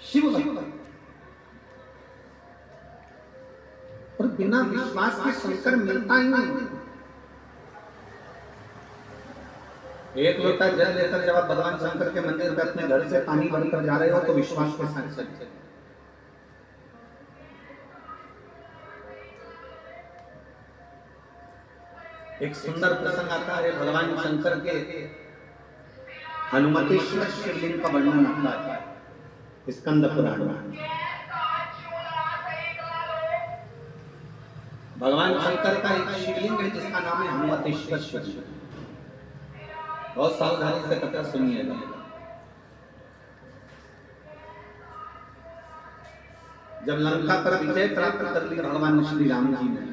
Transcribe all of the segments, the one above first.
शिव भक्ति। और बिना विश्वास के शंकर मिलता ही नहीं। एक लोटा जल लेकर जब आप भगवान शंकर के मंदिर में अपने घर से पानी भरकर जा रहे हो तो विश्वास के साथ चलिए। एक सुंदर प्रसंग आता है भगवान शंकर के हनुमतेश्वर शिवलिंग का वर्णन आता है स्कंद पुराण में। भगवान शंकर का एक शिवलिंग है जिसका नाम है हनुमतेश्वर शिवलिंग। बहुत सावधानी से कथा सुनिएगा। जब लंका पर विजय प्राप्त कर ली भगवान श्री राम जी ने,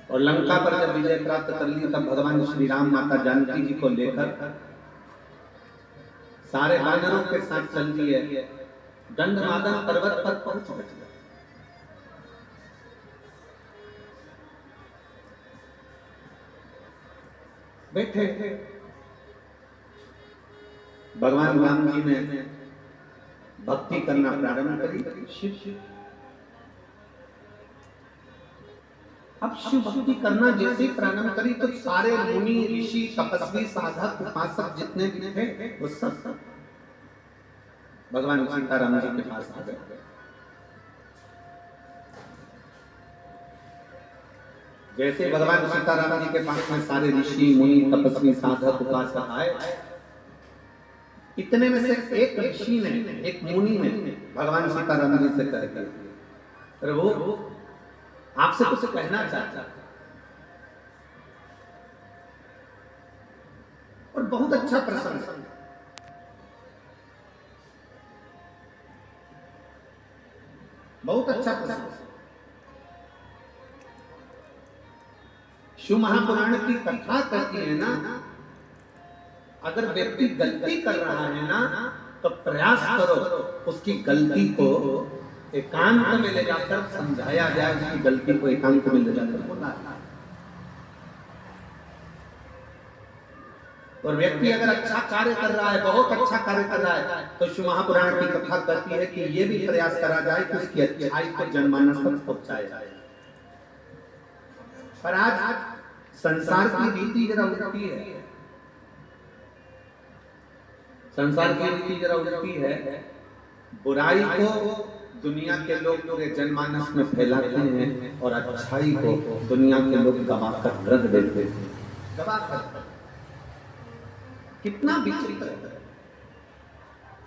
और लंका पर जब विजय प्राप्त कर ली तब भगवान श्री राम माता जानकी जी को लेकर सारे वानरों के साथ चल दिए। गंधमादन पर्वत पर पहुंच गए। बैठे भगवान राम जी ने भक्ति करना प्रारंभ करी। शिव अब शिव भक्ति करना जैसे प्रारंभ करी तो सारे मुनि ऋषि तपस्वी साधक उपासक जितने भी थे वो सब भगवान सीताराम जी के पास आ गए। जैसे भगवान सीताराम जी के पास में सारे ऋषि मुनि तपस्वी साधक उपासक आए, इतने में से एक ऋषि ने, एक मुनि ने भगवान सीताराम जी से कह दिया, अरे वो आपसे कुछ कहना चाहता और बहुत अच्छा प्रसंग। बहुत अच्छा प्रसंग। शिव महापुराण की कथा कहती है ना, अगर व्यक्ति गलती कर रहा है ना तो प्रयास करो उसकी गलती को एकांत में ले जाकर समझाया जाए, उसकी गलती को एकांत में ले जाकर बोला। और व्यक्ति अगर अच्छा कार्य कर रहा है, बहुत अच्छा कार्य कर रहा है, तो शिव महापुराण की कथा कहती है कि ये भी प्रयास करा जाए कि उसकी अच्छाई को जनमानस तक पहुंचाया जाए। पर आज संसार की रीति जरा उल्टी है। संसार की रीति जरा उल्टी है। बुराई को दुनिया के लोग पूरे जनमानस में फैलाते हैं और अच्छाई को दुनिया के लोग गवाकर रख देते हैं। गवाकर कितना विचित्र है।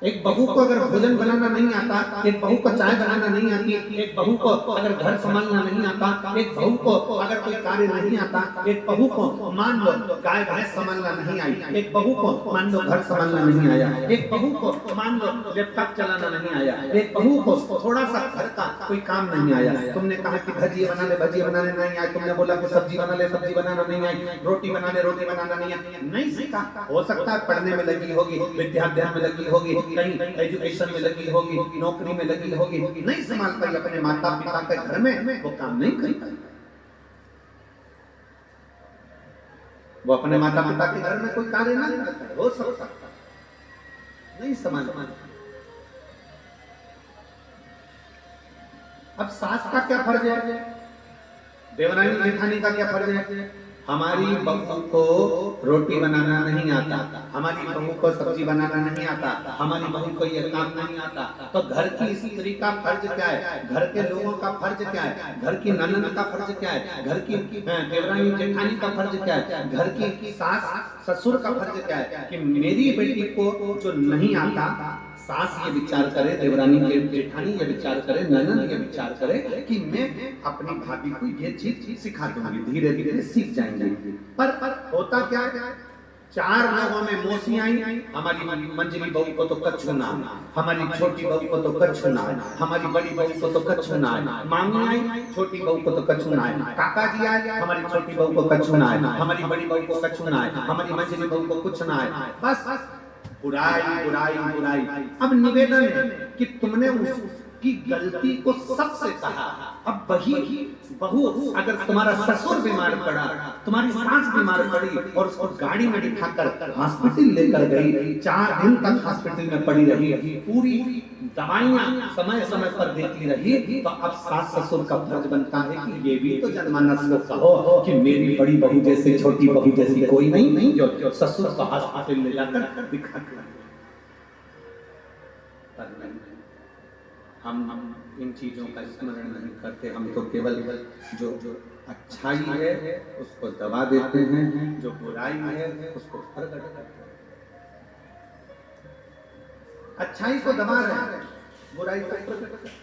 एक बहू को अगर भोजन बनाना नहीं आता, एक बहू को चाय बनाना नहीं आती, एक बहू को अगर घर संभालना नहीं आता, एक बहू को अगर कोई कार्य नहीं आता, एक बहू को मान लो गाय भैंस संभालना नहीं आई, एक बहू को मान लो घर संभालना नहीं आया, एक बहू को मान लो लैपटॉप चलाना नहीं आया, एक बहू को थोड़ा सा घर का कोई काम नहीं आया। तुमने कहा कि भजिए बनाने नहीं आए, तुमने बोला कि सब्जी बना ले, सब्जी बनाना नहीं आई, रोटी बना ले, रोटी बनाना नहीं आई, नहीं सीखा। हो सकता है पढ़ने में लगी होगी, विद्याध्ययन में लगी होगी, कहीं एजुकेशन में लगी होगी, नौकरी में लगी होगी, नहीं संभाल पाई अपने माता पिता के घर में, वो काम नहीं करी। वो अपने माता पिता के घर में कोई कार्य नहीं करता है, हो सकता नहीं संभाल। अब सास का क्या फर्ज है, देवरानी जेठानी का क्या फर्ज है? हमारी बहू को रोटी बनाना नहीं आता, हमारी बहू को सब्जी बनाना नहीं आता, हमारी बहू को ये काम नहीं आता, तो घर की स्त्री का फर्ज क्या है? घर के लोगों का फर्ज क्या है? घर की ननद का फर्ज क्या है? घर की देवरानी जेठानी का फर्ज क्या है? घर की सास ससुर का फर्ज क्या है कि मेरी बेटी को जो नहीं आता, सास ये विचार करे, देवरानी जेठानी ये विचार करे, ननद ये विचार करे कि मैं अपनी भाभी को ये चीज सिखा दूंगी, धीरे धीरे सीख जाएंगे। पर होता क्या है, चार लोगों में मौसी आई, हमारी मंजली बहू को तो कच्छु ना, हमारी छोटी बहू को तो कच्छु ना, हमारी बड़ी बहू को तो कच्छु ना, मामी आई छोटी बहू को तो कच्छु ना, काका जी आए हमारी छोटी बहू को कच्छु ना, हमारी बड़ी बहू को कच्छु ना, हमारी मंजली बहू को कुछ ना, बस बुराई बुराई बुराई। अब निवेदन है कि तुमने की गलती को सबसे कहा। अब वही बहू अगर तुम्हारा ससुर बीमार पड़ा, तुम्हारी सास बीमार पड़ी और उसको गाड़ी में बिठाकर हॉस्पिटल लेकर गई, 4 दिन तक हॉस्पिटल में पड़ी रही, पूरी दवाइयां समय समय पर देती रही, तो अब सास ससुर का फर्ज बनता है कि ये भी तो जनमानस को कहो कि मेरी बड़ी बहू जैसे, छोटी बहू जैसी कोई नहीं जो ससुर को हॉस्पिटल ले जाकर दिखा के हम इन चीजों का स्मरण नहीं करते। हम तो केवल जो अच्छाई है उसको दबा देते हैं, जो बुराई है उसको प्रकट करते हैं। अच्छाई को दबा रहे हैं, बुराई को प्रकट करते हैं।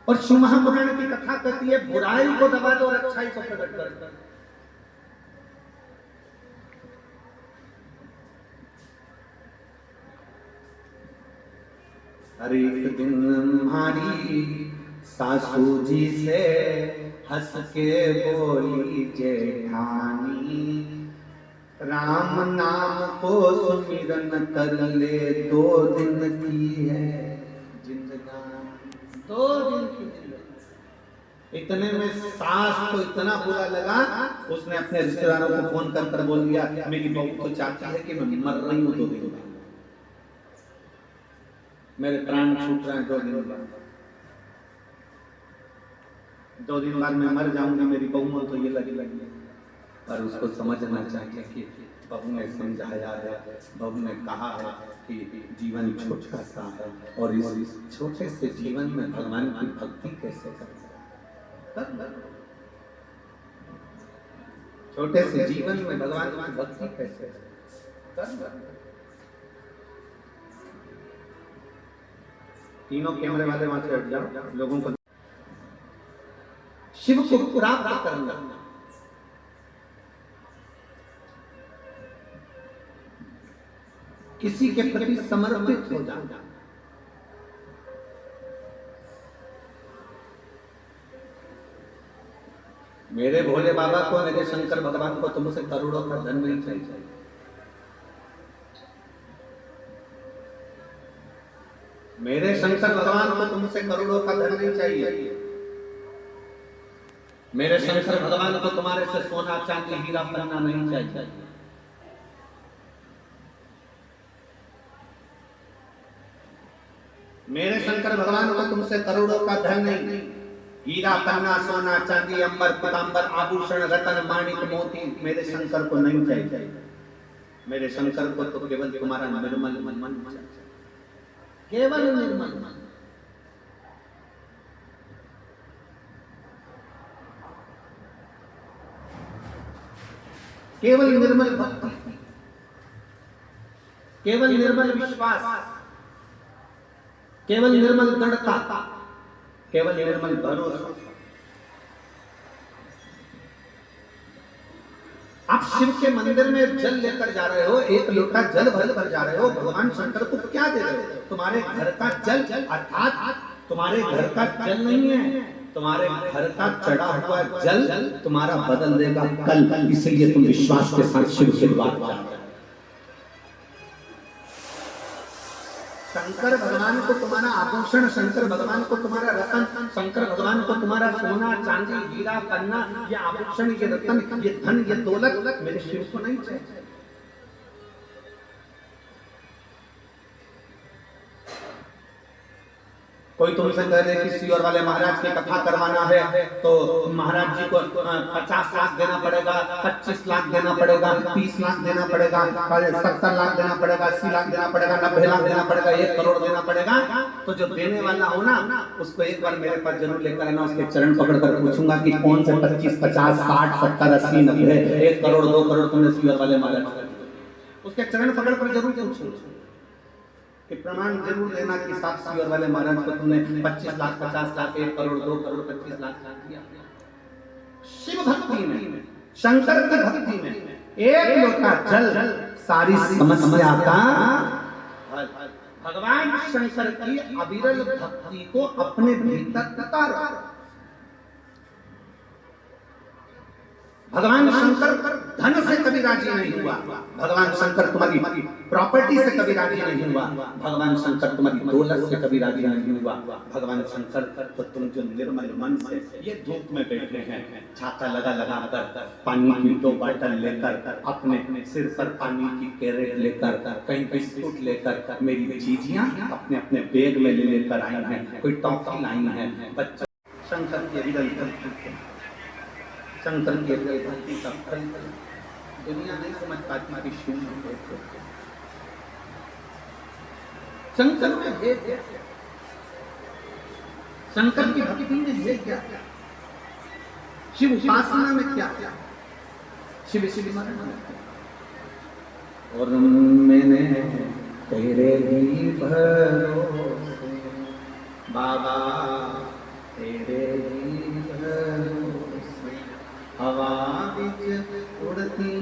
और शिव महापुराण की कथा कहती है बुराई को दबा दो और अच्छाई को प्रकट कर दो। हर एक दिन हमारी सासू जी से हंस के बोली जेठानी, राम नाम को सुमिरन कर ले, 2 दिन की है जिंदगानी, 2 दिन की जिंदगानी। इतने में सास को इतना बुरा लगा, उसने अपने रिश्तेदारों को फोन कर बोल दिया मेरी बहू तो चाहती है कि मैं मर रही हूँ 2 दिन बाद, मेरे प्राण छूट रहे हैं 2 दिन बाद, 2 दिन बाद मैं मर जाऊंगी, मेरी बहू तो ये लगी। पर उसको समझना चाहिए कि बहू ने समझाया है, बहू ने कहा है कि जीवन छोटा सा है और इस छोटे से जीवन में भगवान की भक्ति कैसे करें, छोटे से जीवन में भगवान की भक्ति कैसे करें। तीनों कैमरे वाले वहां से हट जाओ, लोगों को शिव को प्राप्त करना, किसी के प्रति समर्पित हो जाना। मेरे भोले बाबा को, मेरे शंकर भगवान को तुमसे करोड़ों का धन नहीं चाहिए, मेरे शंकर भगवान को तुमसे करोड़ों का धन नहीं चाहिए, मेरे शंकर भगवान को तुम्हारे से सोना चांदी हीरा पन्ना नहीं चाहिए। मेरे शंकर भगवान को तुमसे करोड़ों का धन नहीं, हीरा पन्ना सोना चांदी अंबर पीतांबर आभूषण रतन माणिक मोती मेरे शंकर को नहीं चाहिए। मेरे शंकर को तो केवल तुम्हारा निर्मल मन चाहिए, केवल निर्मल मन। केवल निर्मल भक्ति, केवल निर्मल विश्वास, केवल निर्मल दृढ़ता, केवल निर्मल भरोसा। आप शिव के मंदिर में जल लेकर जा रहे हो, 1 लोटा जल भर कर जा रहे हो, भगवान शंकर को क्या दे रहे हो? तुम्हारे घर का जल, अर्थात तुम्हारे घर का जल नहीं है, तुम्हारे घर का चढ़ा हुआ जल तुम्हारा बदल देगा कल, इसलिए तुम विश्वास के साथ शिव के द्वार जा रहे हो। शंकर भगवान को तुम्हारा आभूषण, शंकर भगवान को तुम्हारा रतन, शंकर भगवान को तुम्हारा सोना चांदी हीरा पन्ना, ये आभूषण, ये रतन, ये धन, ये दौलत मेरे शिव को नहीं चाहिए। कोई तुमसे कह दे कि सियोर वाले महाराज की कथा करवाना है तो महाराज जी को 50 लाख देना पड़ेगा, 25 लाख देना पड़ेगा, 30 लाख देना पड़ेगा, 70 लाख देना पड़ेगा, 80 लाख देना पड़ेगा, 90 लाख देना पड़ेगा, 1 करोड़ देना पड़ेगा। तो जो देने वाला हो ना उसको एक बार मेरे पास जरूर लेकर आना, उसके चरण पकड़ कर पूछूंगा कि कौन से 25, 50, 60, 70, 80, 90, 1 करोड़ 2 करोड़ तुमने सियोर वाले महाराज, उसके चरण पकड़ कर जरूर पूछूंगा कि प्रमाण जरूर देना कि साथ सियोर वाले महाराज को तुमने 25 लाख, 50 लाख, 1 करोड़ 2 करोड़ 25 लाख दिया। शिव भक्ति में, शंकर की भक्ति में 1 लोटा जल सारी समस्या का हल। भगवान शंकर की अविरल भक्ति को अपने भीतर उतारो। भगवान शंकर धन से कभी राजी नहीं हुआ, भगवान शंकर तुम्हारी प्रॉपर्टी से कभी राजी नहीं हुआ, भगवान शंकर तुम्हारी दौलत से कभी राजी नहीं हुआ। भगवान शंकर तो तुम जो निर्मल मन से ये धूप में बैठे हैं, छाता लगा लगा कर, पानी की 2 बॉटल लेकर, अपने सिर पर पानी की कैरेट लेकर, कहीं बिस्कुट लेकर, मेरी चीजियां अपने अपने बैग में ले लेकर आई हैं, कोई टॉफी लाई है। बच्चा शंकर की शंकर के भक्ति का फल दुनिया नहीं समझ पाती कि शून्य है। शंकर में भेद है, शंकर की भक्ति में भेद क्या, शिव उपासना में क्या, शिव स्मरण में क्या। और मैंने तेरे ही भरोसे बाबा, तेरे ही भरोसे हवा बिच उड़ती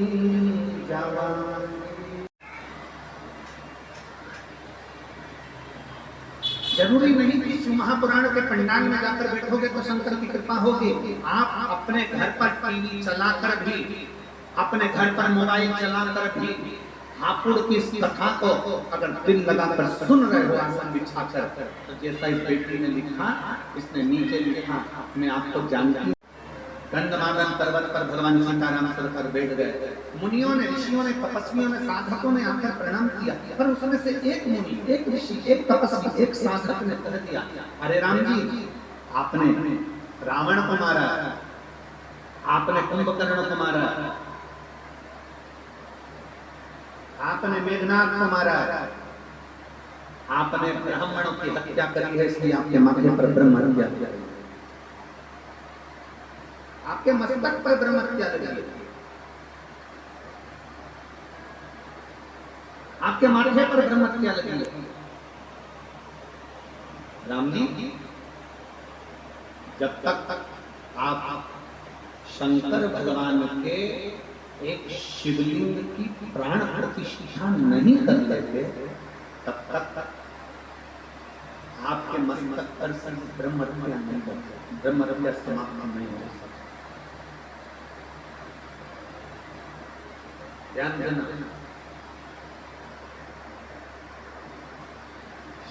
जावा। जरूरी नहीं कि शिव महापुराण के पंडाल में जाकर बैठोगे तो शंकर की कृपा होगी। आप अपने घर पर टीवी चलाकर भी, अपने घर पर मोबाइल चलाकर भी हापुड़ की इस कथा को अगर दिल लगाकर सुन रहे हो आसन बिछाकर, तो जैसा इस बेटी ने लिखा, इसने नीचे लिखा, मैं आपको जानती हूँ। गंधमादन पर्वत पर भगवान सीताराम सरकार बैठ गए। मुनियों ने, ऋषियों ने, तपस्वियों ने, साधकों ने आकर प्रणाम किया, पर उसमें से एक मुनि, एक ऋषि, एक तपस्वी, एक साधक ने कह दिया, अरे राम जी, आपने रावण को मारा, आपने कुंभकर्ण को मारा, आपने मेघनाथ को मारा, आपने ब्राह्मणों की हत्या करी है, इसलिए आपके माथे पर ब्रह्म हत्या किया, आपके मस्तक पर ब्रह्म हत्या लगी, आपके माथे पर ब्रह्म हत्या लगी। राम जी, जब तक आप शंकर भगवान के एक शिवलिंग की प्राण प्रतिष्ठा नहीं कर लेते, तब तक आपके मस्तक पर ब्रह्म हत्या नहीं करते, ब्रह्म हत्या समाप्त नहीं हो सकती। ध्यान देना,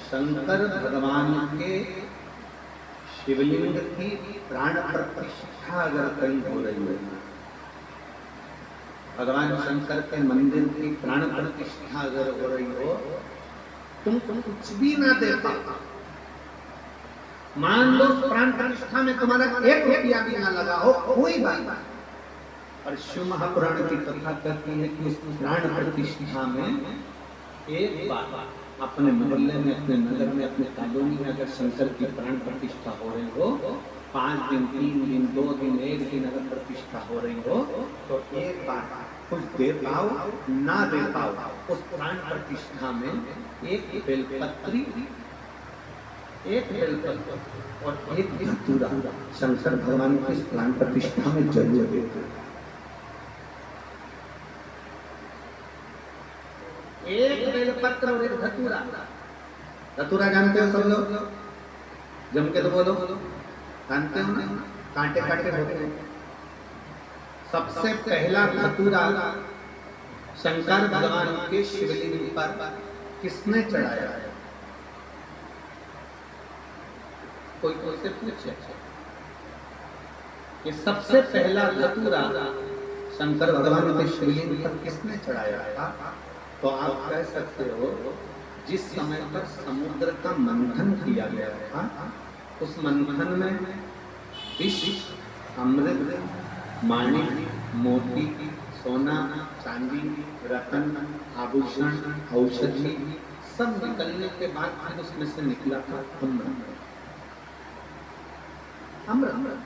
शंकर भगवान के शिवलिंग की प्राण प्रतिष्ठा अगर कहीं हो रही है, भगवान शंकर के मंदिर की प्राण प्रतिष्ठा अगर हो रही हो, तुम कुछ भी ना दे पाओ, मान लो प्राण प्रतिष्ठा में तुम्हारा 1 रुपया भी ना लगा हो, कोई बात, और शिव महापुराण की कथा कहती है कि उस प्राण प्रतिष्ठा में एक बार अपने मोहल्ले में, अपने नगर में, अपने कॉलोनी में अगर शंकर की प्राण प्रतिष्ठा हो रही हो, 5 दिन, 3 दिन, 2 दिन, 1 दिन अगर प्रतिष्ठा हो रही हो, तो एक बार कुछ दे पाओ ना दे पाओ, उस प्राण प्रतिष्ठा में एक बेलपत्री, एक बेलपत्र और एक धतूरा शंकर भगवान की इस प्राण प्रतिष्ठा में जरूर देते। एक बेलपत्र और एक धतूरा। धतूरा जानते हो सब लोग? जम के तो बोलो, जानते हो ना? कांटे कांटे होते हैं। सबसे पहला धतूरा शंकर भगवान के शिवलिंग पर किसने चढ़ाया? कोई से पूछे कि सबसे पहला धतूरा शंकर भगवान के शिवलिंग पर किसने चढ़ाया था? तो आप कह सकते हो, जिस समय पर समुद्र का मंथन किया गया था, उस मंथन में विष, अमृत, माणिक, मोती, सोना, चांदी, रतन, आभूषण, औषधि सब निकलने के बाद फिर उसमें से निकला था अमृत।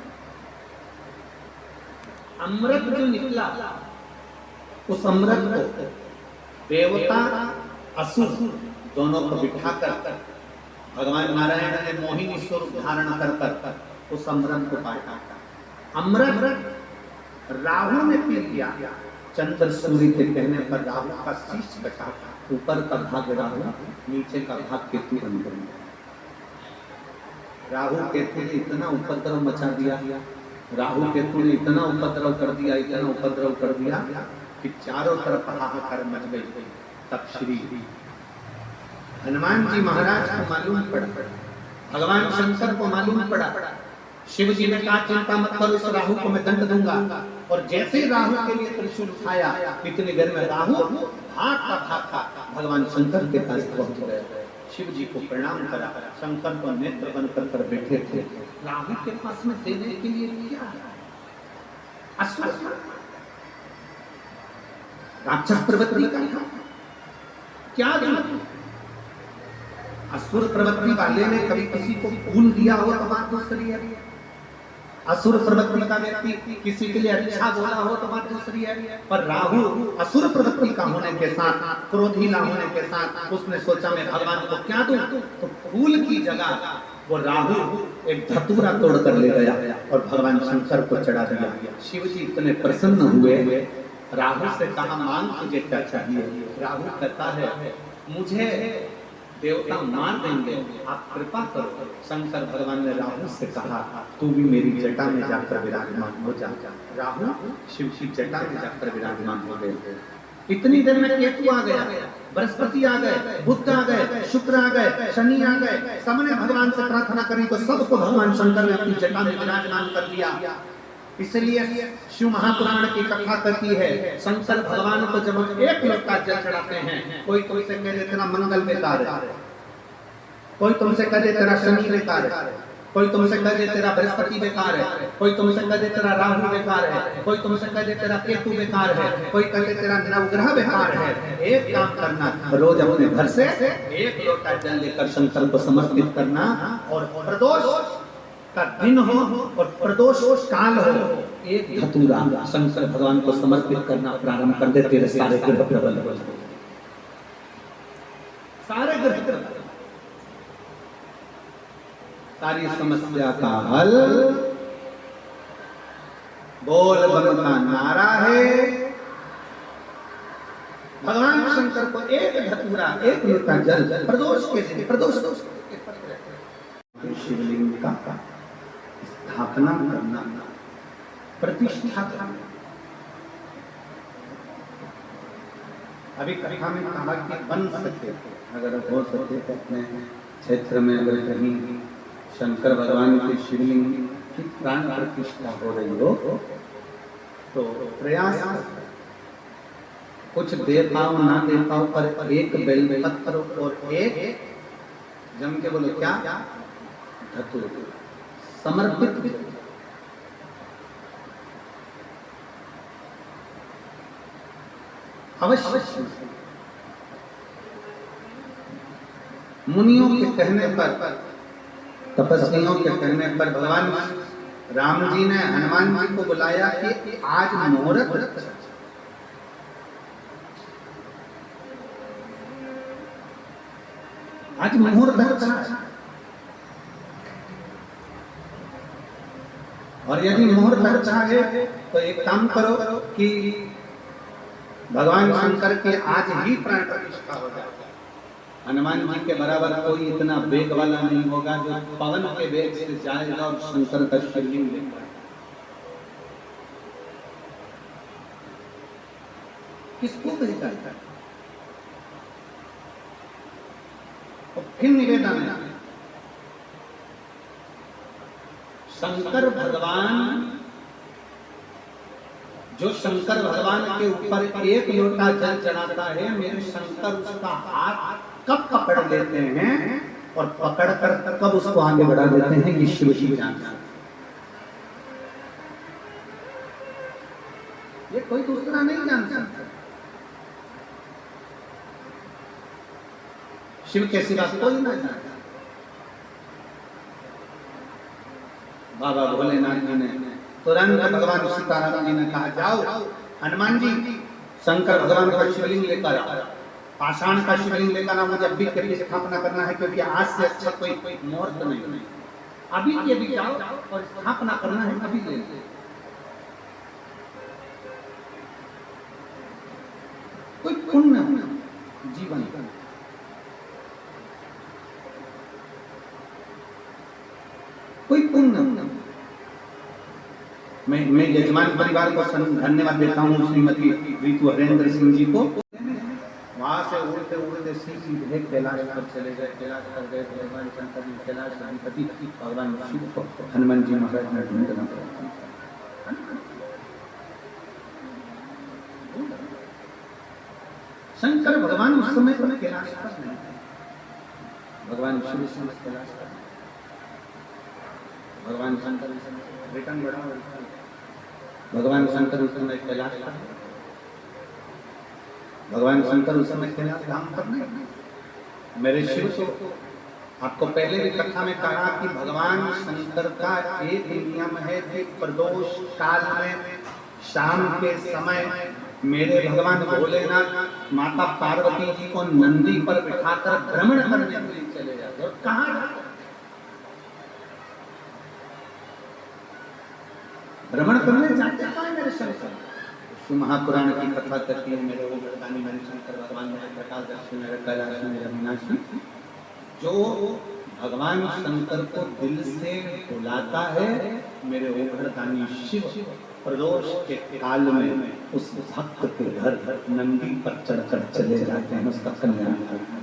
अमृत जो निकला, उस अमृत को देवता असुर दोनों को बिठाकर भगवान नारायण ने मोहिनी स्वरूप धारण कर उस अमृत को पाया। अमृत राहु ने पी लिया। चंद्र सूर्य के कहने पर राहु का शीश कटा, ऊपर का भाग राहु, नीचे का भाग केतु बन गया। राहु केतु ने इतना उपद्रव मचा दिया राहु केतु ने इतना उपद्रव कर दिया, इतना उपद्रव कर दिया कि चारों तरफ हाहाकार मच गई। तब श्री हनुमान जी महाराज को मालूम पड़ा, भगवान शंकर को मालूम पड़ा। शिव जी ने कहा चिंता मत करो, इस राहु को मैं दंड दूंगा। और जैसे ही राहु के लिए त्रिशूल उठाया, इतनी देर में राहु भागता भागता भगवान शंकर के पास पहुंच गया। शिव जी को प्रणाम करा, शंकर को नेत्र बंद कर बैठे थे। राहु के पास में देने के लिए क्या है? असुर राक्षस प्रवृत्ति का क्या दिया? असुर प्रवृत्ति वाले ने कभी किसी को फूल दिया हो तो बात दूसरी है। असुर प्रवृत्ति का व्यक्ति किसी के लिए अच्छा बोला हो तो बात दूसरी है। पर राहु असुर प्रवृत्ति का होने के साथ, क्रोधीला होने के साथ उसने सोचा मैं भगवान को क्या दूं, तो फूल की जगह वो राहु एक धतूरा तोड़ कर ले गया और भगवान शंकर को चढ़ा दिया। शिव जी इतने प्रसन्न हुए, राहु से कहा मांग तुझे क्या चाहिए? राहु कहता है मुझे देवता मार देंगे, आप कृपा करो। शंकर भगवान ने राहु से कहा तू भी मेरी जटा में जाकर विराजमान हो जा। राहु शिव की जटा में जाकर विराजमान हो गए। इतनी देर में केतु आ गया, बृहस्पति आ गए, बुध आ गए, शुक्र आ गए, शनि आ गए। सबने भगवान से प्रार्थना करी तो सबको भगवान शंकर ने अपनी जटा में विराजमान कर दिया। इसलिए शिव महापुराण की कथा कहती है शंकर भगवान को जब एक लोटा जल चढ़ाते हैं, कोई तुमसे कह दे तेरा मंगल बेकार है, कोई तुमसे कह दे तेरा शनि बेकार है, कोई तुमसे कह दे तेरा बृहस्पति बेकार है, कोई तुमसे कह दे तेरा राहु बेकार है, कोई तुमसे कह दे तेरा केतु बेकार है, कोई कह दे तेरा नवग्रह बेकार है। एक काम करना, रोज अपने घर से एक लोटा जल लेकर शंकर को समर्पित करना, और प्रदोष का दिन हो और प्रदोष काल हो, एक धतूरा शंकर भगवान को समर्पित करना प्रारंभ कर दे, तेरे सारे ग्रह प्रबल हो जाएंगे, सारे ग्रह, सारी समस्या का हल बोल बम का नारा है। भगवान शंकर को एक धतूरा, एक लोटा जल प्रदोष के दिन, प्रदोष शिवलिंग का स्थापना करना, प्रतिष्ठा करना। अभी कथा में कहा कि बन सके, अगर हो सके तो अपने क्षेत्र में अगर कहीं शंकर भगवान की शिवलिंग की प्राण प्रतिष्ठा हो रही हो तो प्रयास कुछ दे पाओ ना दे पाओ, पर एक बेलपत्र और एक जम के बोलो क्या, धतूर समर्पित अवश्य। मुनियों के कहने पर, तपस्वियों के कहने पर भगवान राम जी ने हनुमान जी को बुलाया कि आज मुहूर्त, आज मुहूर्त है, और यदि मुहूर्त अच्छा है तो एक काम करो कि भगवान शंकर के आज ही प्राण प्रतिष्ठा हो जाए। हनुमान जी के बराबर कोई इतना वेग वाला नहीं होगा जो पवन के वेग से जाएगा और शंकर का शिवलिंग लेगा। किसको भेजा है? और फिर निवेदन है, शंकर भगवान, जो शंकर भगवान के ऊपर एक लोटा जल चढ़ाता है, मेरे शंकर उसका हाथ कब पकड़ लेते हैं और पकड़ कर कब उसको आगे बढ़ा देते हैं, ये शिव जी जानते हैं। ये कोई दूसरा नहीं जान सकता। शिव के सिवा कोई ना जानता। बाबा भोलेनाथ जी ने तुरंत भगवान सीताराम जी ने कहा जाओ हनुमान जी शंकर भगवान का शिवलिंग लेकर आओ, पाषाण का शिवलिंग लेकर आओ, मुझे अभी की स्थापना करना है, क्योंकि आज से अच्छा कोई मुहूर्त नहीं, अभी के अभी जाओ और स्थापना करना है, अभी ले लो। कोई पुण्य जीवन, कोई पुण्य, मैं यजमान परिवार को धन्यवाद देता हूँ, श्रीमती ऋतु हरेंद्र सिंह जी को। वहां से उड़ते उड़ते सीधे कैलाश पर चले गए। कैलाश पर गए भगवान शंकर ने कैलाश अधिपति भगवान शिव को हनुमान जी महाराज ने ढूंढना पड़ा। शंकर भगवान उस समय पर कैलाश पर नहीं थे, भगवान शिव उस समय कैलाश पर, भगवान शंकर रिटर्न बड़ा, भगवान शंकर उस समय कैलाश पर, भगवान शंकर उस समय कैलाश धाम पर नहीं। मेरे शिव को आपको पहले भी कथा में कहा कि भगवान शंकर का एक नियम है कि प्रदोष काल में शाम के समय मेरे भगवान भोलेनाथ माता पार्वती जी को नंदी पर बिठाकर भ्रमण करने के लिए चले जाते। और कहां भ्रमण करने जाते हैं मेरे शंकर? शिव महापुराण की कथा करती है मेरे वो वरदानी मणिशंकर भगवान मेरे प्रकाशदर्शी मेरे कैलाश मेरे अविनाशी। जो भगवान शंकर को दिल से बुलाता है मेरे ओघरदानी शिव प्रदोष के काल में उस भक्त के घर नंदी पर चढ़कर चले जाते हैं उसका कल्याण करने।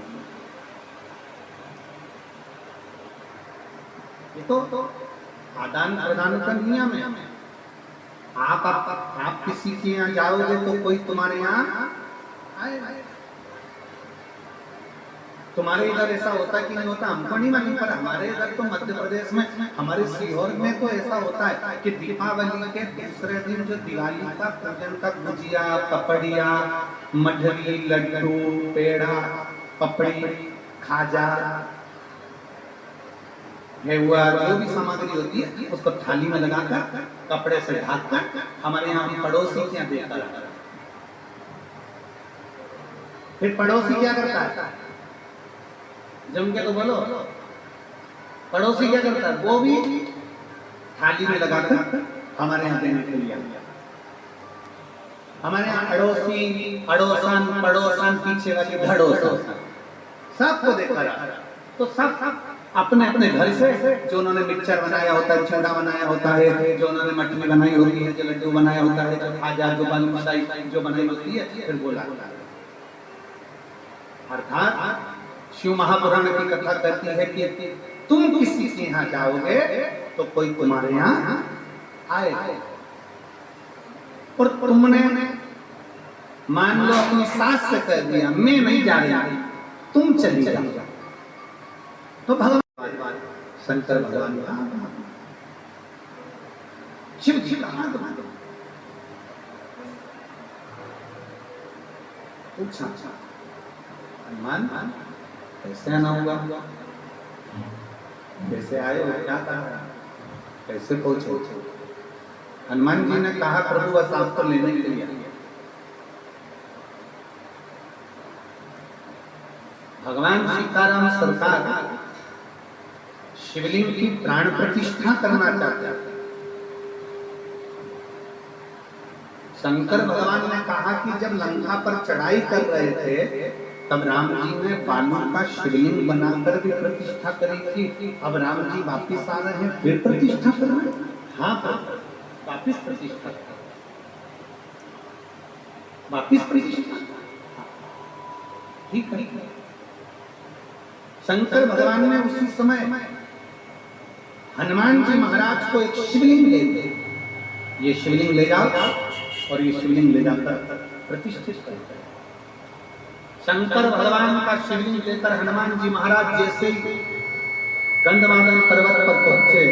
ये तो आदान प्रदान का नियम है। आप किसी के यहाँ जाओगे तो कोई तुम्हारे यहाँ आए। तुम्हारे इधर ऐसा होता है कि नहीं होता हमको नहीं मालूम, पर हमारे इधर तो मध्य प्रदेश में हमारे सीहोर में तो ऐसा होता है कि दीपावली के दूसरे दिन जो दिवाली का पूजन का गुजिया पपड़िया मठरी लड्डू पेड़ा पपड़ी खाजा हुआ जो भी सामग्री होती है उसको थाली में लगाकर कपड़े से ढककर हमारे यहाँ पड़ोसी क्या देता है। फिर पड़ोसी क्या करता है? जम के तो बोलो, पड़ोसी क्या करता है? वो भी थाली में लगाकर हमारे यहाँ देने के लिए। हमारे यहाँ अड़ोसी अड़ोसन पड़ोसन पीछे वाली धड़ोसन सबको देखा तो सब अपने अपने घर से जो उन्होंने मिक्सचर बनाया होता है, चूड़ा बनाया होता है, जो उन्होंने मठली बनाई होती है, जो लड्डू बनाया होता है, जो खाजा जो बालूशाही जो बनाई होती है, फिर बोला। अर्थात शिव महापुराण की कथा कहती है कि तुम किसी के यहाँ जाओगे तो कोई तुम्हारे यहाँ आए और तुमने मान लो अपनी सास से कह दिया मैं नहीं जा रही तुम चली जाओ, तो भगवान शंकर भगवान शिव जी कहा पूछा हनुमान कैसे आना होगा, कैसे आए हो, क्या कहा, कैसे पहुंचे? हनुमान जी ने कहा प्रभु बस आपको लेने के लिए। भगवान सीताराम सरकार शिवलिंग की प्राण प्रतिष्ठा करना चाहते हैं। शंकर भगवान ने कहा कि जब लंका पर चढ़ाई कर रहे थे तब राम जी ने बालू का शिवलिंग बनाकर भी प्रतिष्ठा करी थी। अब राम जी वापिस आ रहे हैं फिर प्रतिष्ठा कर रहे हैं। हाँ वापिस प्रतिष्ठा, वापिस प्रतिष्ठा, ठीक है। शंकर भगवान ने उसी समय हनुमान जी महाराज को एक शिवलिंग दे दिया, ये शिवलिंग ले जाओ और ये शिवलिंग ले जाकर प्रतिष्ठित कर। शंकर भगवान का शिवलिंग लेकर हनुमान जी महाराज जैसे ही गंधमादन पर्वत पर पहुंचे,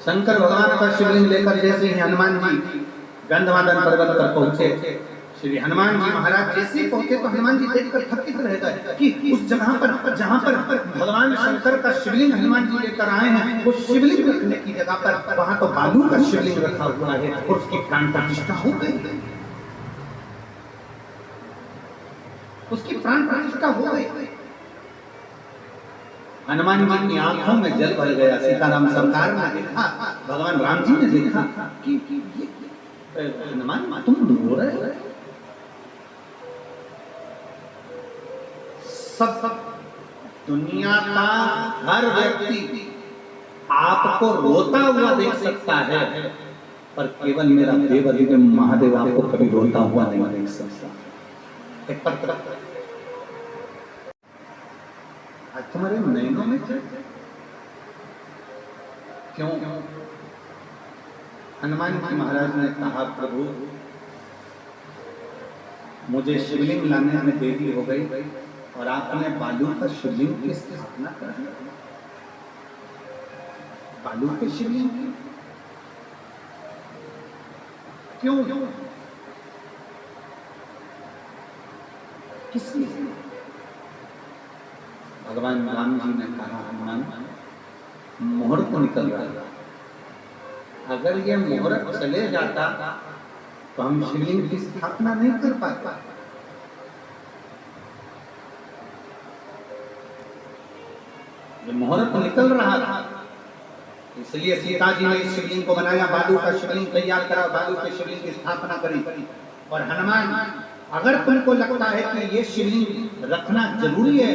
शंकर भगवान का शिवलिंग लेकर जैसे ही हनुमान जी गंधमादन पर्वत पर पहुंचे, श्री हनुमान जी महाराज जैसे ही पहुंचे तो हनुमान जी देखकर थकित रह गए कि उस जगह पर जहां पर भगवान शंकर का शिवलिंग हनुमान जी लेकर आए हैं वो शिवलिंग रखने की जगह पर वहां तो बालू का शिवलिंग रखा हुआ है और उसकी प्राण प्रतिष्ठा हो गई, उसकी प्राण प्रतिष्ठा हो गई। हनुमान जी की आंखों में जल भर गया। सीताराम सरकार ने देखा, भगवान राम जी ने देखा कि हनुमान तुम रो रहे हो। सब दुनिया का हर व्यक्ति आपको रोता हुआ देख सकता है, पर केवल मेरा देव महादेव आपको कभी रोता हुआ नहीं देख सकता। एक पत्र आज तुम्हारे नैनों में क्यों? हनुमान जी महाराज ने कहा, प्रभु मुझे शिवलिंग लाने में देरी हो गई और आपने बालू का शिवलिंग की स्थापना कर दी। बालू के शिवलिंग क्यों? किस लिए? भगवान राम जी ने कहा, हनुमान मुहूर्त निकल रहा है, अगर ये मुहूर्त चले जाता तो हम शिवलिंग की स्थापना नहीं कर पाते। ये मुहूर्त निकल रहा था, इसलिए सीता जी ने इस शिवलिंग को बनाया, बालू का शिवलिंग तैयार करा, बालू के शिवलिंग की स्थापना करी। और हनुमान, अगर तुमको लगता है कि ये शिवलिंग रखना जरूरी है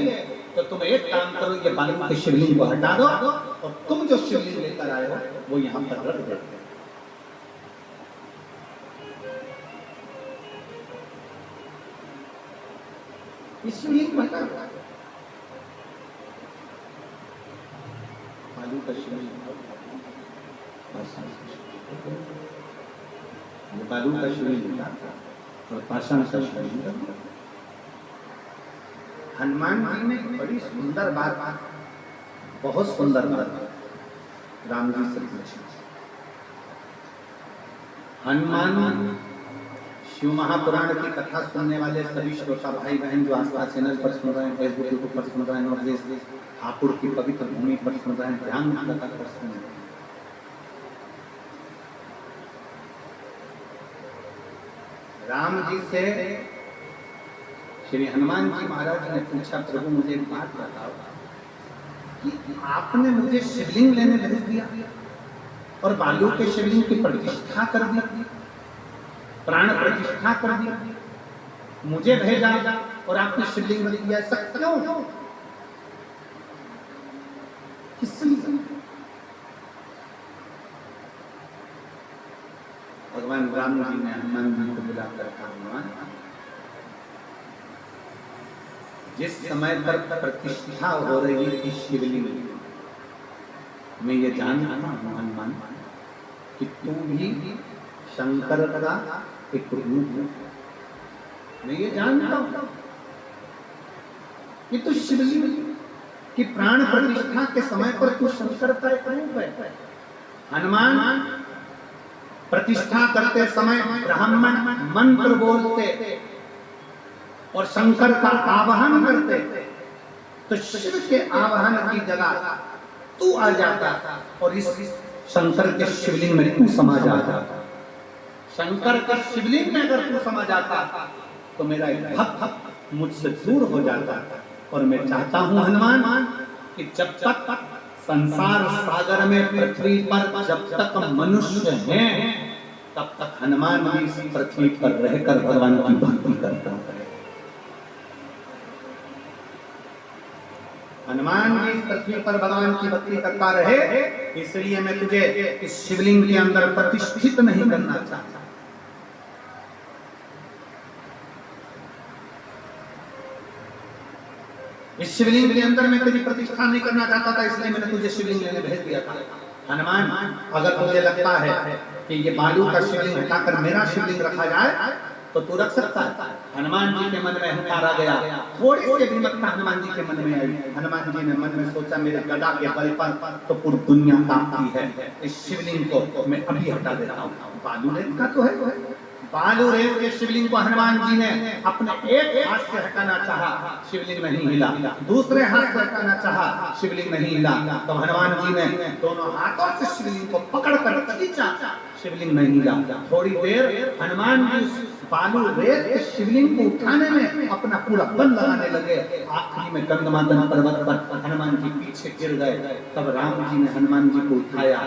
तो तुम एक काम करो, ये बालू के शिवलिंग को हटा दो और तुम जो शिवलिंग लेकर आए हो वो यहाँ पर रख दो। इस शिवलिंग को हटा दो, बालू का शिवलिंग, बालू का शिवलिंग और पाषाण का शिवलिंग। हनुमान जी ने बड़ी सुंदर बात, बहुत सुंदर बात राम जी से पूछी। हनुमान शिव महापुराण की कथा सुनने वाले सभी श्रोता भाई बहन जो आस्था चैनल पर सुन रहे हैं, फेसबुक यूट्यूब पर सुन रहे हैं, और देश ठाकुर की पवित्र भूमि पर सुन रहे हैं, ध्यान लगाकर सुने। राम जी से श्री हनुमान जी महाराज ने पूछा, प्रभु मुझे एक बात बताओ कि आपने मुझे शिवलिंग लेने भेज दिया और बालू के शिवलिंग की प्रतिष्ठा कर दी, प्राण प्रतिष्ठा कर दी, मुझे भेजा और आपने शिवलिंग बना दिया, ऐसा क्यों? किस लिए? भगवान राम जी ने हनुमान जी को बुलाकर कहा, हनुमान जिस समय पर प्रतिष्ठा हो रही थी शिवलिंग, मैं ये जानता हूं हनुमान कि तू भी शंकर का एक रूप है। मैं ये जानता हूं कि तू शिवलिंग की प्राण प्रतिष्ठा के समय पर तू शंकर का एक रूप है। हनुमान प्रतिष्ठा करते समय ब्राह्मण मंत्र बोलते और शंकर का आवाहन करते, तो शिव के आवाहन की जगह तू आ जाता और इस शंकर के शिवलिंग में तू समा जाता। शंकर के शिवलिंग में अगर तू समा जाता तो मेरा एक भक्त मुझसे दूर हो जाता। और मैं चाहता हूं हनुमान कि जब तक संसार सागर में, पृथ्वी पर जब तक मनुष्य हैं, तब तक हनुमान जी इस पृथ्वी पर रहकर भगवान की भक्ति करता है। हनुमान जी इस पृथ्वी पर भगवान की भक्ति करता रहे, इसलिए मैं तुझे इस शिवलिंग के अंदर प्रतिष्ठित नहीं करना चाहता। इस शिवलिंग के अंदर मैं तेरी प्रतिष्ठा नहीं करना चाहता था, इसलिए मैंने तुझे शिवलिंग लेने भेज दिया था। हनुमान, अगर तुझे लगता है कि ये बालू का शिवलिंग हटाकर मेरा शिवलिंग रखा जाए तो तू रख सकता है। हनुमान जी के मन में अहंकार आ गया, थोड़ी सी अभिमतता हनुमान जी के मन में आई। हनुमान जी ने मन में सोचा, मेरे गदा के बल पर तो पूरी दुनिया कांपती है, इस शिवलिंग को मैं अभी हटा देता हूँ। बालू रेत का तो है, बालू रेत के शिवलिंग को हनुमान जी ने अपने एक हाथ से हटाना चाहा, शिवलिंग नहीं हिला। दूसरे हाथ से हटाना चाहा, शिवलिंग नहीं हिला। तो हनुमान जी ने दोनों हाथों से शिवलिंग को पकड़कर खींचा, शिवलिंग नहीं हिला। थोड़ी देर हनुमान जी बालू रेत के शिवलिंग को उठाने में अपना पूरा बल लगाने लगे। आखिरी में गंधमादन पर्वत पर हनुमान जी पीछे गिर गए। तब राम जी ने हनुमान जी को उठाया,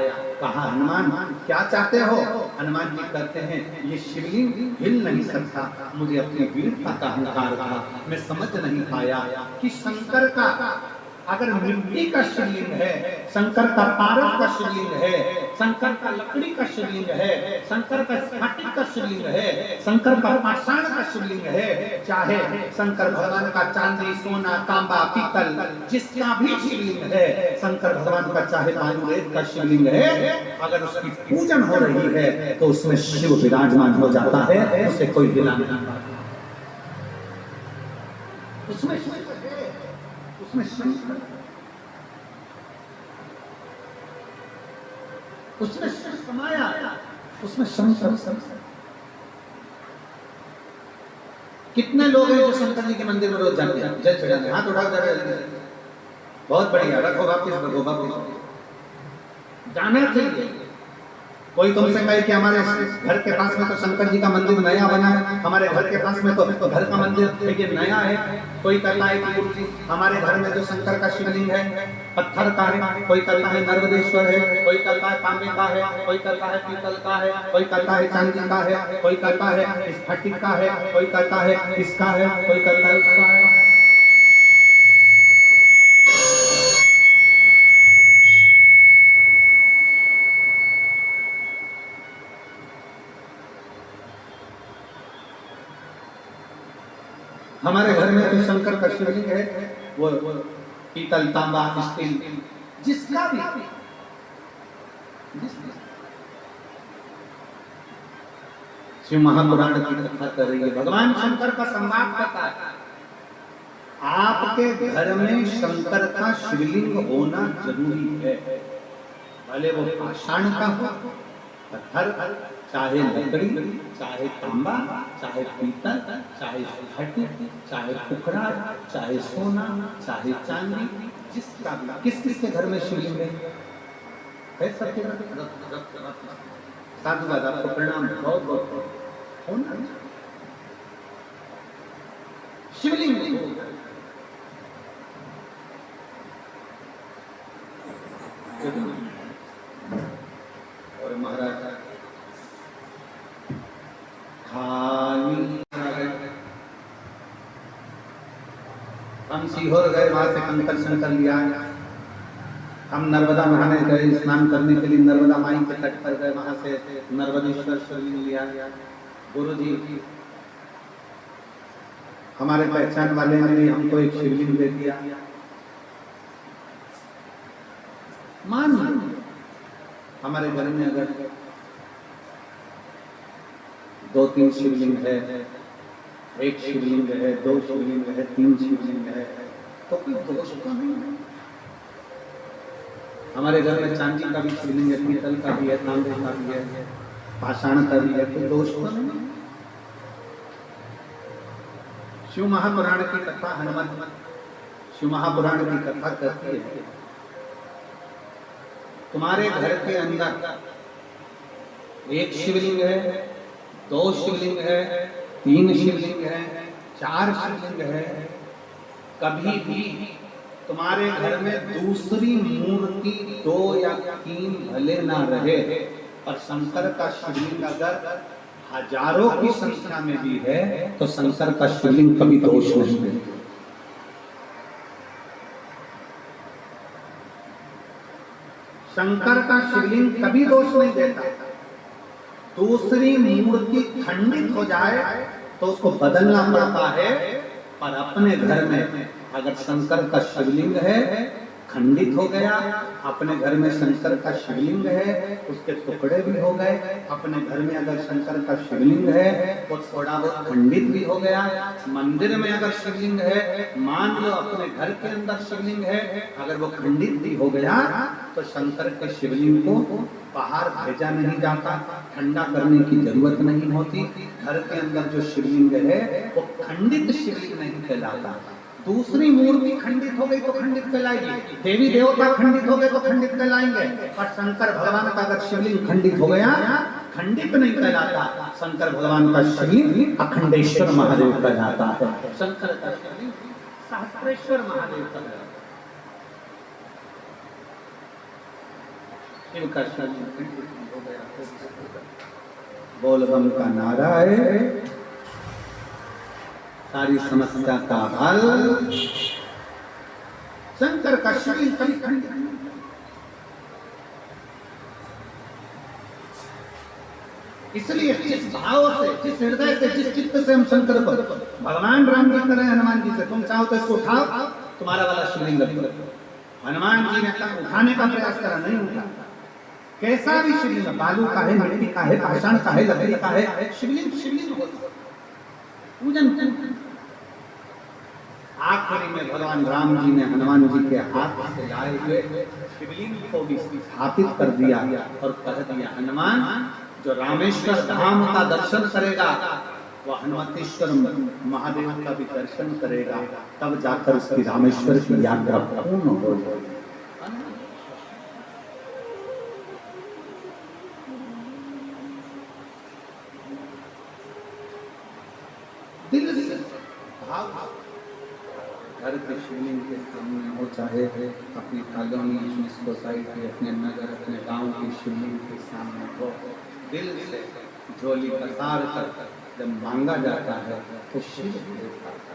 कहा हनुमान क्या चाहते हो? हनुमान जी कहते हैं ये शिवलिंग हिल नहीं सकता, मुझे अपनी वीरता का अहंकार था, मैं समझ नहीं पाया कि शंकर का अगर मिट्टी का शिवलिंग है, शंकर का पारस का शिवलिंग है, शंकर का लकड़ी का शिवलिंग है, शंकर का स्फटिक का शिवलिंग है, शंकर का पाषाण का शिवलिंग है, चाहे शंकर भगवान का चांदी सोना तांबा पीतल जिसका भी शिवलिंग है, शंकर भगवान का चाहे बालू रेत का शिवलिंग है, अगर उसकी पूजन हो रही है तो उसमें शिव विराजमान हो जाता है, उसे कोई हिला नहीं पाता। उसमें शंकर, उसमें शिव समाया, उसमें शंकर। कितने लोग हैं जो शंकर जी के मंदिर में रोज जाते हैं जल चढ़ाने? हाथ उठाओ जरा। बहुत बढ़िया, रखो वापिस जाना चाहिए। कोई तुमसे कहे कि हमारे घर के पास में तो शंकर जी का मंदिर नया बना है, हमारे घर के पास में तो घर का मंदिर ये नया है। कोई कहता है कि गुरु जी हमारे घर में जो शंकर का शिवलिंग है पत्थर का है, कोई कहता है नर्मदेश्वर है, कोई कहता है तांबे का है, कोई कहता है पीतल का है, कोई कहता है चांदी का है, कोई कहता है स्फटिक का है, कोई कहता है इसका है, कोई कहता है उसका है। हमारे घर में तो शंकर का शिवलिंग है, वो पीतल तांबा स्टील जिसका भी शिव महापुराण की कथा कर रही है। भगवान शंकर का संवाद पता है। आपके घर में शंकर का शिवलिंग होना जरूरी है, भले वो पाषाण का हो, पत्थर, चाहे लकड़ी, चाहे तांबा, चाहे पीतल, चाहे स्फटिक, चाहे टुकड़ा, चाहे सोना, चाहे चांदी, जिसका भी। किस किस के घर में शिवलिंग है? सबके घर में। साधुवाद, आपको प्रणाम, बहुत बहुत होना शिवलिंग। और महाराज हम सीहोर गए, वहां से कंकर शंकर लिया। हम नर्मदा नहाने गए, स्नान करने के लिए नर्मदा माई के तट पर गए, वहां से नर्मदेश्वर शिवलिंग लिया। गुरु जी हमारे पहचान वाले ने भी हमको एक शिवलिंग दे दिया। मान हमारे घर में अगर 2-3 शिवलिंग है, एक शिवलिंग है, 2 शिवलिंग है, 3 शिवलिंग है, तो कोई दोष तो नहीं है। हमारे घर में चांदी का भी शिवलिंग है, पीतल का भी है, तांबे का भी है, पाषाण का भी है, कोई दोष तो नहीं। शिव महापुराण की कथा, हनुमान शिव महापुराण की कथा कहती है तुम्हारे घर के अंदर 1 शिवलिंग है, 2 शिवलिंग है, 3 शिवलिंग है, 4 शिवलिंग है, कभी भी तुम्हारे घर में दूसरी मूर्ति 2 या 3 भले ना रहे, और शंकर का शिवलिंग अगर हजारों की संख्या में भी है तो शंकर का शिवलिंग कभी दोष नहीं देता। शंकर का शिवलिंग कभी दोष नहीं देता। दूसरी मूर्ति खंडित हो जाए तो उसको बदलना पड़ता है, पर अपने घर में अगर शंकर का शिवलिंग है, खंडित हो गया, अपने घर में शंकर का शिवलिंग है, उसके टुकड़े भी हो गए, अपने घर में अगर शंकर का शिवलिंग है वो थोड़ा बहुत खंडित भी हो गया, मंदिर में अगर शिवलिंग है, मान लो अपने घर के अंदर शिवलिंग है, अगर वो खंडित भी हो गया तो शंकर के शिवलिंग को बाहर भेजा नहीं जाता, ठंडा करने की जरूरत नहीं होती। घर के अंदर जो शिवलिंग है वो खंडित शिवलिंग नहीं कहलाता। दूसरी मूर्ति खंडित हो गई तो खंडित कहलाएगी, देवी देवता खंडित हो गए तो खंडित कहलाएंगे, और शंकर भगवान का अगर शिवलिंग खंडित हो गया, खंडित नहीं कहलाता। शंकर भगवान का शिवलिंग अखंडेश्वर महादेव कहलाता है। शंकर का शिवलिंग सहस्रेश्वर महादेव कहलाता है। शिव का शिवलिंग हो गया। बोल बम का नारा है, सारी समस्या का हल। शंकर का शिवलिंग कभी खंडित नहीं। इसलिए जिस भाव से, जिस हृदय से, जिस चित्त से हम शंकर को, भगवान राम जी करें हनुमान जी से, तुम चाहो तो इसको उठाओ, तुम्हारा वाला शिवलिंग रखो। हनुमान जी ने उठाने का प्रयास करा, नहीं उठा। कैसा भी शिवलिंग, बालू का है, मिट्टी का है, पाषाण का है, लकड़ी का है, शिवलिंग शिवलिंग होता है। पूजन आखिरी में भगवान राम जी ने हनुमान जी के हाथ से लाए हुए शिवलिंग को भी स्थापित कर दिया और कह दिया, हनुमान जो रामेश्वर धाम का दर्शन करेगा वह हनुमतेश्वर महादेव का भी दर्शन करेगा, तब जाकर उसकी रामेश्वर की यात्रा पूर्ण हो जाएगी। दिल से भाव, घर के शिवलिंग के सामने हो, चाहे अपनी कॉलोनी, अपनी सोसाइटी, अपने नगर, अपने गांव के शिवलिंग के सामने हो, दिल से झोली पसार कर जब मांगा जाता है तो शिव देता है।